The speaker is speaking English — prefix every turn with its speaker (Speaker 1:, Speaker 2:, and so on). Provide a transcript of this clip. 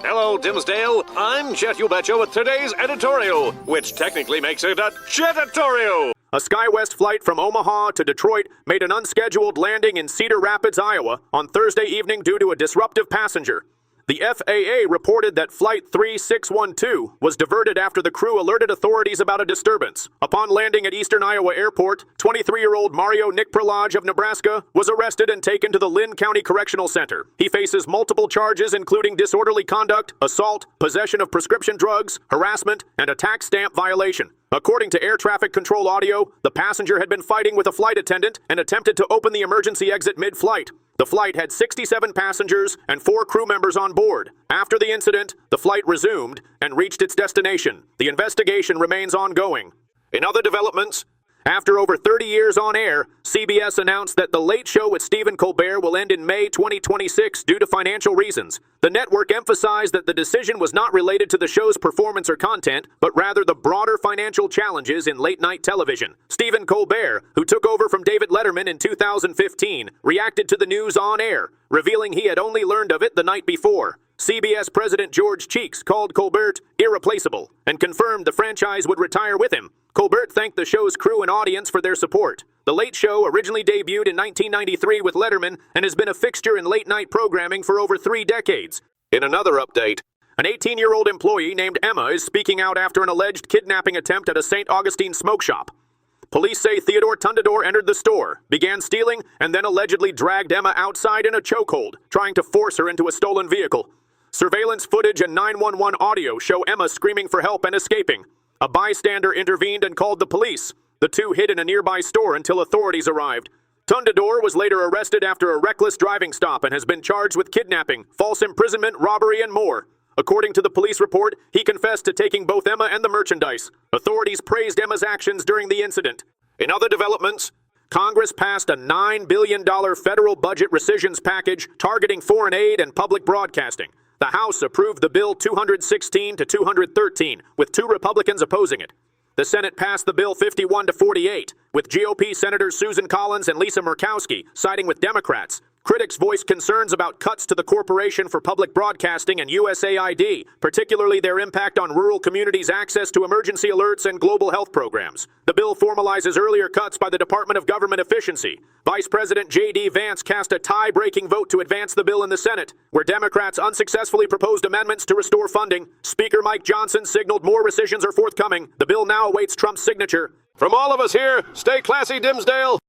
Speaker 1: Hello, Dimsdale. I'm Jet You Betcha with today's editorial, which technically makes it a Jetatorial.
Speaker 2: A SkyWest flight from Omaha to Detroit made an unscheduled landing in Cedar Rapids, Iowa on Thursday evening due to a disruptive passenger. The FAA reported that Flight 3612 was diverted after the crew alerted authorities about a disturbance. Upon landing at Eastern Iowa Airport, 23-year-old Mario Nick Prelage of Nebraska was arrested and taken to the Lynn County Correctional Center. He faces multiple charges including disorderly conduct, assault, possession of prescription drugs, harassment, and a tax stamp violation. According to air traffic control audio, the passenger had been fighting with a flight attendant and attempted to open the emergency exit mid-flight. The flight had 67 passengers and 4 crew members on board. After the incident, the flight resumed and reached its destination. The investigation remains ongoing. In other developments, after over 30 years on air, CBS announced that The Late Show with Stephen Colbert will end in May 2026 due to financial reasons. The network emphasized that the decision was not related to the show's performance or content, but rather the broader financial challenges in late-night television. Stephen Colbert, who took over from David Letterman in 2015, reacted to the news on air, revealing he had only learned of it the night before. CBS President George Cheeks called Colbert irreplaceable and confirmed the franchise would retire with him. Colbert thanked the show's crew and audience for their support. The Late Show originally debuted in 1993 with Letterman and has been a fixture in late-night programming for over 3 decades. In another update, an 18-year-old employee named Emma is speaking out after an alleged kidnapping attempt at a St. Augustine smoke shop. Police say Theodore Tundador entered the store, began stealing, and then allegedly dragged Emma outside in a chokehold, trying to force her into a stolen vehicle. Surveillance footage and 911 audio show Emma screaming for help and escaping. A bystander intervened and called the police. The two hid in a nearby store until authorities arrived. Tundador was later arrested after a reckless driving stop and has been charged with kidnapping, false imprisonment, robbery, and more. According to the police report, he confessed to taking both Emma and the merchandise. Authorities praised Emma's actions during the incident. In other developments, Congress passed a $9 billion federal budget rescissions package targeting foreign aid and public broadcasting. The House approved the bill 216 to 213, with 2 Republicans opposing it. The Senate passed the bill 51 to 48, with GOP Senators Susan Collins and Lisa Murkowski siding with Democrats. Critics voiced concerns about cuts to the Corporation for Public Broadcasting and USAID, particularly their impact on rural communities' access to emergency alerts and global health programs. The bill formalizes earlier cuts by the Department of Government Efficiency. Vice President J.D. Vance cast a tie-breaking vote to advance the bill in the Senate, where Democrats unsuccessfully proposed amendments to restore funding. Speaker Mike Johnson signaled more rescissions are forthcoming. The bill now awaits Trump's signature.
Speaker 1: From all of us here, stay classy, Dimsdale.